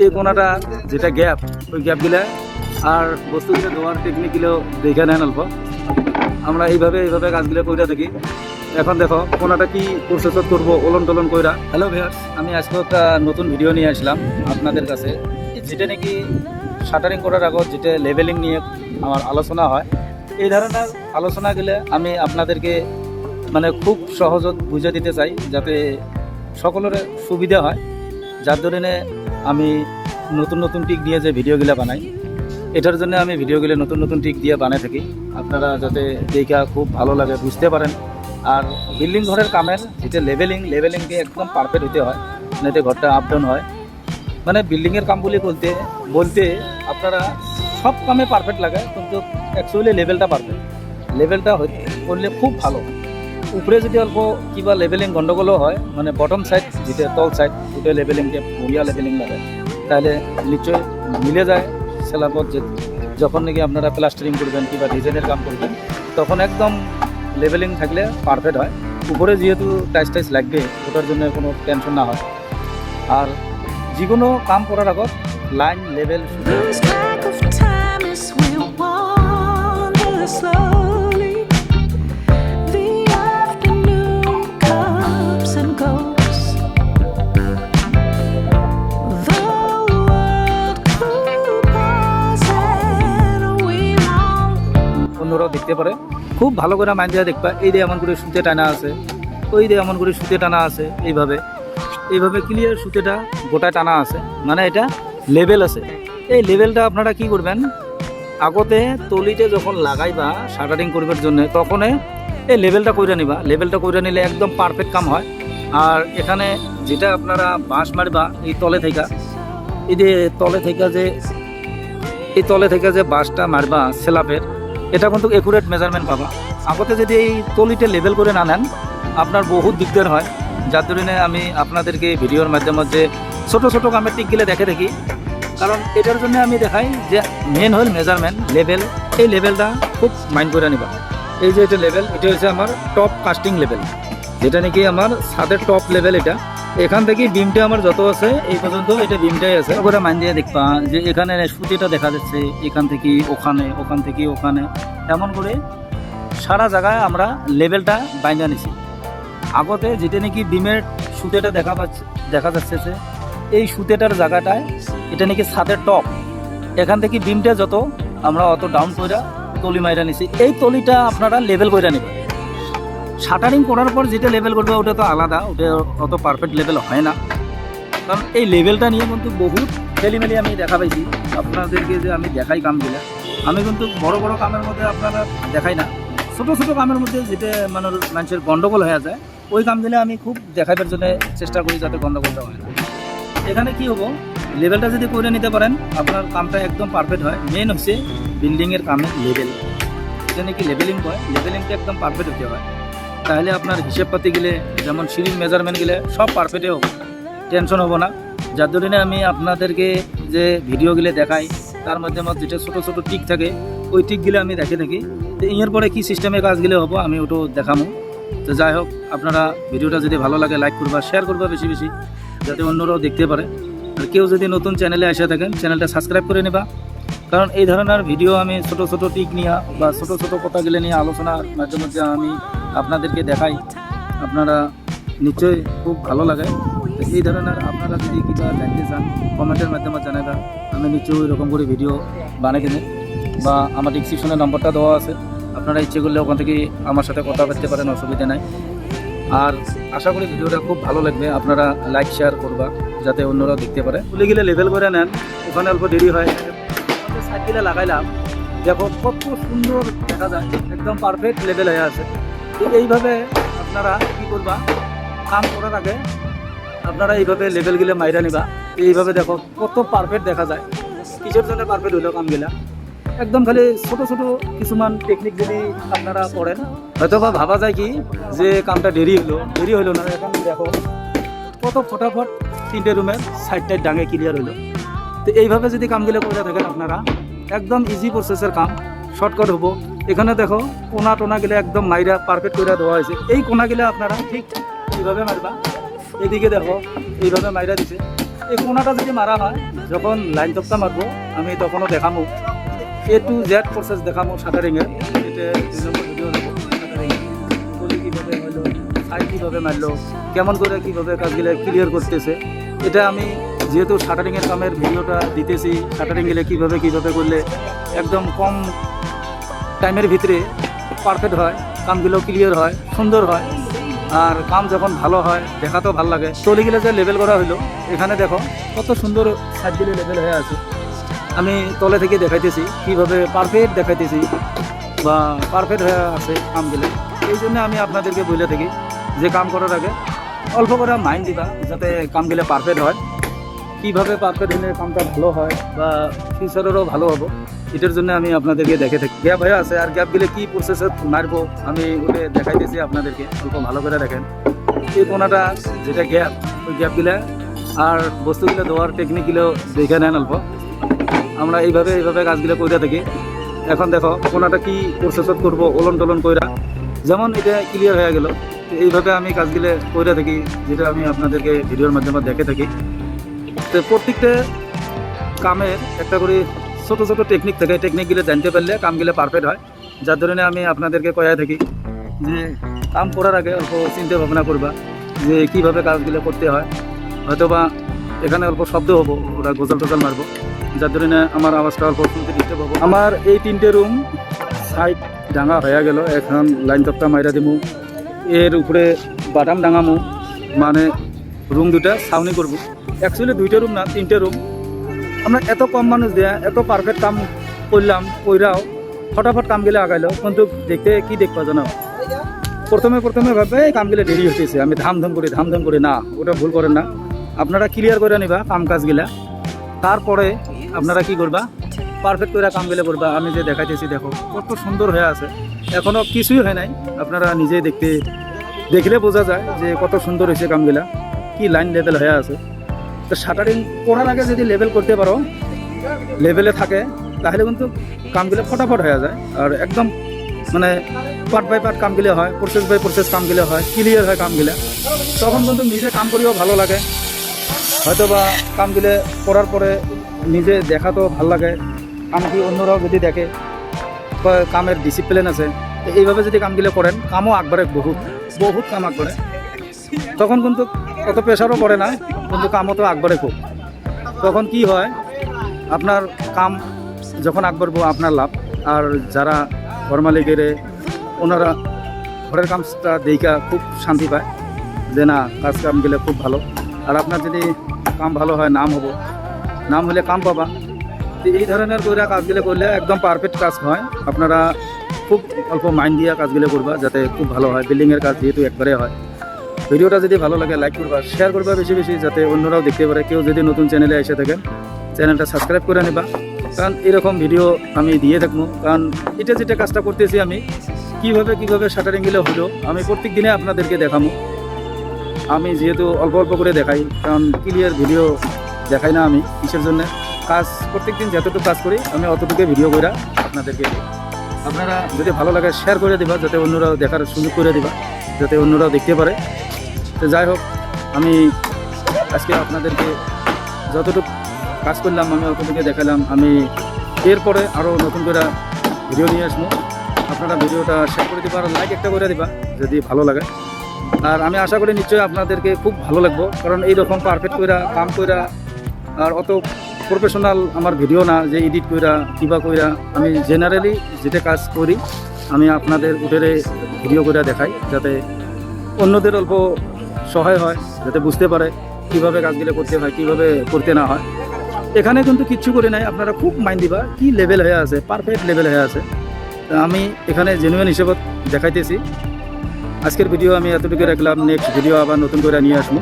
এই কোনাটা যেটা গ্যাপ, ওই গ্যাপগুলো আর বস্তুগুলো দেওয়ার টেকনিকগুলো দেখে নেন অল্প। আমরা এইভাবে কাজগুলো কইরা থাকি। এখন দেখো কোনাটা কি প্রসেসর করবো ওলন টলন কইরা। হ্যালো ভিউয়ার্স, আমি আজকে একটা নতুন ভিডিও নিয়ে আসলাম আপনাদের কাছে, যেটা নাকি শাটারিং করার আগে যেটা লেভেলিং নিয়ে আমার আলোচনা হয়। এই ধরনের আলোচনাগুলো আমি আপনাদেরকে মানে খুব সহজত বুঝে দিতে চাই, যাতে সকলের সুবিধা হয়। যার ধরনে আমি নতুন টিক দিয়ে যে ভিডিওগুলো বানাই, এটার জন্য আমি ভিডিওগুলো নতুন টিক দিয়ে বানাই থাকি। আপনারা যাতে দেখা খুব ভালো লাগে, বুঝতে পারেন। আর বিল্ডিং ঘরের কামের যেটা লেভেলিংকে একদম পারফেক্ট হতে হয়, যাতে ঘরটা আপ ডাউন হয়। মানে বিল্ডিংয়ের কামগুলি বলতে আপনারা সব কামে পারফেক্ট লাগে, কিন্তু অ্যাকচুয়ালি লেভেলটা করলে খুব ভালো। উপরে যদি অল্প কিবা লেভেলিং গন্ডগোলও হয়, মানে বটম সাইড যেটা তল সাইড ওটা লেভেলিংকে বড়িয়া লেভেলিং লাগে, তাহলে নিশ্চয় মিলে যায় সেলাপত। যখন নাকি আপনারা প্লাস্টারিং করবেন কিংবা ডিজাইনের কাম করবেন, তখন একদম লেভেলিং থাকলে পারফেক্ট হয়। উপরে যেহেতু টাইস লাগবে, ওটার জন্য কোনো টেনশন না হয়। আর যে কোনো কাম করার আগত লাইন লেভেল অন্যরাও দেখতে পারে। খুব ভালো করে মাইন্ড দিয়ে দেখবা। এই দিয়ে এমন করে সুতে টানা আছে, ওই দিয়ে এমন করে সুতে টানা আছে, এইভাবে ক্লিয়ার সুতেটা গোটা টানা আছে, মানে এটা লেভেল আছে। এই লেভেলটা আপনারা কি করবেন, আগতে তলিতে যখন লাগাইবা শাটারিং করবার জন্য, তখন এই লেভেলটা কইরা নিবা। লেভেলটা কইরা নিলে একদম পারফেক্ট কাম হয়। আর এখানে যেটা আপনারা বাঁশ মারবা, এই তলে থেকে যে বাঁশটা মারবা স্ল্যাবের, এটা কিন্তু একুরেট মেজারমেন্ট পাবা। আগতে যদি এই তলিতে লেভেল করে না নেন, আপনার বহুত দিকদার হয়। যার জন্য আমি আপনাদেরকে ভিডিওর মাধ্যমে যে ছোট কামের টিকগুলো দেখে থাকি। কারণ এটার জন্য আমি দেখাই যে মেন হল মেজারমেন্ট লেভেল। এই লেভেলটা খুব মাইন্ড করে নিবা। এই যে এটা লেভেল, এটা হচ্ছে আমার টপ কাস্টিং লেভেল, যেটা নাকি আমার ছাদের টপ লেভেল। এটা এখান থেকে বিমটা আমার যত আছে এই পর্যন্ত, এটা বিমটাই আছে। ওটা মাইন্ড দিয়ে দেখবা যে এখানে সুতিটা দেখা যাচ্ছে, এখান থেকে ওখানে এমন করে সারা জায়গায় আমরা লেভেলটা বাইন্দা নিছি। আগতে যেটা নাকি বিমের সুতেটা দেখা যাচ্ছে যে এই সুতেটার জায়গাটায় এটা নাকি ছাদের টপ, এখান থেকে বিমটা যত আমরা অত ডাউন করে তলি মাইরা নিছি। এই তলিটা আপনারা লেভেল করে নেবেন। শাটারিং করার পর যেটা লেভেল করবে ওটা তো আলাদা, ওটা অত পারফেক্ট লেভেল হয় না। কারণ এই লেভেলটা নিয়ে কিন্তু বহুত খেলিমেলি আমি দেখা পাইছি। আপনাদেরকে যে আমি দেখাই কামগুলো, আমি কিন্তু বড় কামের মধ্যে আপনারা দেখাই না। ছোট কামের মধ্যে যেটা মানুষের গন্ডগোল হয়ে যায়, ওই কামগুলো আমি খুব দেখাইবার জন্য চেষ্টা করি, যাতে গন্ডগোলটা হয় না। এখানে কি হবো, লেভেলটা যদি করে নিতে পারেন, আপনার কামটা একদম পারফেক্ট হয়। মেন হচ্ছে বিল্ডিংয়ের কামের লেভেল, যেটা নাকি লেভেলিংটা একদম পারফেক্ট হতে হয়। তাহলে আপনার হিসেব পাতি গেলে, যেমন সিঁড়ির মেজারমেন্ট গেলে সব পারফেক্টে হবে, টেনশন হবো না। যার জন্য আমি আপনাদেরকে যে ভিডিওগুলো দেখাই, তার মধ্যে আমার যেটা ছোট টিক থাকে, ওই টিকগুলো আমি দেখে থাকি। তো এর পরে কী সিস্টেমে কাজগুলো হবো আমি ওটা দেখাবো। তো যাই হোক, আপনারা ভিডিওটা যদি ভালো লাগে লাইক করবা, শেয়ার করবা বেশি, যাতে অন্যরাও দেখতে পারে। আর কেউ যদি নতুন চ্যানেলে এসে থাকেন, চ্যানেলটা সাবস্ক্রাইব করে নেবা। কারণ এই ধরনের ভিডিও আমি ছোট টিক নিয়ে বা ছোট কথাগুলো নিয়ে আলোচনার মাঝে আমি আপনাদেরকে দেখাই। আপনারা নিশ্চয়ই খুব ভালো লাগে। এই ধরনের আপনারা যদি কিছু জানতে চান, কমেন্টের মাধ্যমে জানাবা। আমি নিশ্চয়ই এরকম করে ভিডিও বানিয়ে দেবো, বা আমার ডিসক্রিপশনে নম্বরটা দেওয়া আছে, আপনারা ইচ্ছে করলে ওখান থেকে আমার সাথে কথা বলতে পারেন, অসুবিধা নাই। আর আশা করি ভিডিওটা খুব ভালো লাগবে। আপনারা লাইক শেয়ার করবা, যাতে অন্যরাও দেখতে পারে। তুলে গেলে লেভেল করে নেন, ওখানে অল্প দেরি হয়। সাইকেলে লাগাইলাম, দেখো কত সুন্দর দেখা যায়, একদম পারফেক্ট লেভেল হয়ে আছে। এইভাবে আপনারা কি করবা, কাম করার আগে আপনারা এইভাবে লেভেলগুলো মাইরা নিবা। এইভাবে দেখো কত পারফেক্ট দেখা যায়। কিসের জন্য পারফেক্ট হলো কামগুলা, একদম খালি ছোট কিছুমান টেকনিক যদি আপনারা পড়েন, হয়তো বা ভাবা যায় কি যে কামটা দেরি হলো না। এখন দেখো কত ফটাফট 3টে রুমের সাইড ডাঙে ক্লিয়ার হলো। তো এইভাবে যদি কামগুলো করে থাকেন আপনারা, একদম ইজি প্রসেসের কাম, শর্টকাট হবো। এখানে দেখো কোনা গেলে একদম মাইরা পারফেক্ট করে দেওয়া হয়েছে। এই কোনা গেলে আপনারা ঠিক এইভাবে মারবা। এদিকে দেখো এইভাবে মাইরা দিছে, এই কোনাটা যদি মারা হয়, যখন লাইন তক্তা মারবো আমি তখনও দেখামো A to Z প্রসেস দেখামো শাটারিংয়ের। এটা 2 নম্বর ভিডিও দেবো শাটারিং কলি কীভাবে হলো, সাইড কীভাবে মারলো, কেমন করে কীভাবে কাজগুলো ক্লিয়ার করতেছে। এটা আমি যেহেতু শাটারিংয়ের কামের ভিডিওটা দিতেছি, শাটারিংগুলো কীভাবে করলে একদম কম টাইমের ভিতরে পারফেক্ট হয়, কামগুলো ক্লিয়ার হয়, সুন্দর হয়, আর কাম যখন ভালো হয় দেখাতেও ভালো লাগে। তলিগুলো যে লেভেল করা হলো, এখানে দেখো কত সুন্দর সাইডগুলো লেভেল হয়ে আছে। আমি তলে থেকে দেখাইতেছি কীভাবে পারফেক্ট দেখাইতেছি বা পারফেক্ট হয়ে আছে কামগুলো। এই জন্য আমি আপনাদেরকে বলে থাকি যে কাম করার আগে অল্প করে মাইন্ড দিবা, যাতে কামগুলো পারফেক্ট হয়। কীভাবে পারফেক্ট হলে কামটা ভালো হয় বা ফিউচারেরও ভালো হবো, এটার জন্য আমি আপনাদেরকে দেখে থাকি। গ্যাপ হয়ে আছে, আর গ্যাপগুলো কী প্রসেসে মারবো আমি ওটা দেখাইতেছি আপনাদেরকে, অল্প ভালো করে দেখেন। এই কোনাটা যেটা গ্যাপ, ওই গ্যাপগুলো আর বস্তুগুলো দেওয়ার টেকনিকগুলো দেখে নেন অল্প। আমরা এইভাবে কাজগুলো করে থাকি। এখন দেখো কোনাটা কি প্রসেসত করবো, ওলন টলন কইরা, যেমন এটা ক্লিয়ার হয়ে গেল। এইভাবে আমি কাজগুলো করে থাকি, যেটা আমি আপনাদেরকে ভিডিওর মাধ্যমে দেখে থাকি। তো প্রত্যেকটা কামের একটা করে ছোটো ছোটো টেকনিক থাকে, টেকনিকগুলো জানতে পারলে কামগুলো পারফেক্ট হয়। যার ধরনে আমি আপনাদেরকে কয়ে থাকি যে কাম করার আগে অল্প চিন্তা ভাবনা করবা যে কীভাবে কাজগুলো করতে হয়। হয়তোবা এখানে অল্প শব্দ হবো, ওরা গোজাল টোজাল মারবো, যার ধরনে আমার আওয়াজটা অল্প শুনতে ডিস্টার্ব হবো। আমার এই 3টে রুম সাইড ডাঙা হয়ে গেল। এখন লাইন তক্তা মাইরা দিমু, এর উপরে বাটাম ডাঙামু, মানে রুম 2টা ছাউনি করবো। অ্যাকচুয়ালি 2টে রুম না, 3টে রুম। আমরা এত কম মানুষ দেয়া এত পারফেক্ট কাম করলাম, কইরাও ফটাফট কামগুলো আগাইলো, কিন্তু দেখতে কি দেখবা জানো, প্রথমে ভাবে এই কামগুলো দেরি হতেছে, আমি ধামধাম করি না, ওটা ভুল করেন না। আপনারা ক্লিয়ার করে নিবা কাম কাজগুলা, তারপরে আপনারা কি করবা, পারফেক্ট করে কামগুলো করবা। আমি যে দেখাইতেছি দেখো কত সুন্দর হয়ে আছে, এখনও কিছুই হয় নাই। আপনারা নিজে দেখলে বোঝা যায় যে কত সুন্দর হয়েছে কামগুলা, কি লাইন লেভেল হয়ে আছে। তো শাটারিং করার আগে যদি লেভেল করতে পারো, লেভেলে থাকে, তাহলে কিন্তু কামগুলো ফটাফট হয়ে যায়, আর একদম মানে পার্ট বাই পার্ট কামগুলো হয়, প্রসেস বাই প্রসেস কামগুলো হয়, ক্লিয়ার হয় কামগুলো। তখন কিন্তু নিজে কাম করিও ভালো লাগে, হয়তো বা কামগুলো করার পরে নিজে দেখাতেও ভালো লাগে। কামটি অন্যরাও যদি দেখে কামের ডিসিপ্লিন আছে, তো এইভাবে যদি কামগুলো করেন কামও আকবারে, বহুত কাম আকবারে। তখন কিন্তু অত প্রেশারও পড়ে না, কিন্তু কামও তো আকবারে খুব। তখন কি হয়, আপনার কাম যখন আকবারবো আপনার লাভ, আর যারা ঘর মালিকের ওনারা ঘরের কামটা দেখা খুব শান্তি পায় যে না কামগুলো খুব ভালো। আর আপনার যদি কাম ভালো হয়, নাম হলে কাম পাবা। তো এই ধরনের করে কাজগুলো করলে একদম পারফেক্ট কাজ হয়। আপনারা খুব অল্প মাইন্ড দিয়ে কাজগুলো করবা, যাতে খুব ভালো হয়। বিল্ডিংয়ের কাজ যেহেতু একবারে হয়। ভিডিওটা যদি ভালো লাগে লাইক করবা, শেয়ার করবা বেশি, যাতে অন্যরাও দেখতে পারে। কেউ যদি নতুন চ্যানেলে এসে থাকেন, চ্যানেলটা সাবস্ক্রাইব করে নেবা, কারণ এরকম ভিডিও আমি দিয়ে থাকবো। কারণ এটা যেটা কাজটা করতেছি আমি, কীভাবে শাটারিংগুলো হলো, আমি প্রত্যেক দিনে আপনাদেরকে দেখাবো। আমি যেহেতু অল্প করে দেখাই, কারণ ক্লিয়ার ভিডিও দেখাই না আমি। কিসের জন্য, কাজ প্রত্যেক দিন যতটুকু কাজ করি আমি অতটুকু ভিডিও করে আপনাদেরকে দিই। আপনারা যদি ভালো লাগে শেয়ার করে দিবা, যাতে অন্যরাও দেখার সুযোগ করে দিবা, যাতে অন্যরাও দেখতে পারে। তো যাই হোক, আমি আজকে আপনাদেরকে যতটুকু কাজ করলাম আমি অতটুকু দেখালাম। আমি এরপরে আরও নতুন করে ভিডিও নিয়ে আসবো। আপনারা ভিডিওটা শেয়ার করে দিবা, আর লাইক একটা করে দিবা যদি ভালো লাগে। আর আমি আশা করি নিশ্চয়ই আপনাদেরকে খুব ভালো লাগবো, কারণ এইরকম পারফেক্ট কইরা কাম কইরা, আর অত প্রফেশনাল আমার ভিডিও না যে এডিট কইরা কিবা কইরা। আমি জেনারেলি যেটা কাজ করি আমি আপনাদের উঠে ভিডিও করে দেখাই, যাতে অন্যদের অল্প সহায় হয়, যাতে বুঝতে পারে কীভাবে কাজগুলো করতে হয়, কীভাবে করতে না হয়। এখানে কিন্তু কিচ্ছু করে নাই, আপনারা খুব মাইন্ড দিবা কি লেভেল হয়ে আছে, পারফেক্ট লেভেল হয়ে আছে। আমি এখানে জেনুইন হিসেবে দেখাইতেছি। আজকের ভিডিও আমি এতটুকু রাখলাম, নেক্সট ভিডিও আবার নতুন করে নিয়ে আসবো।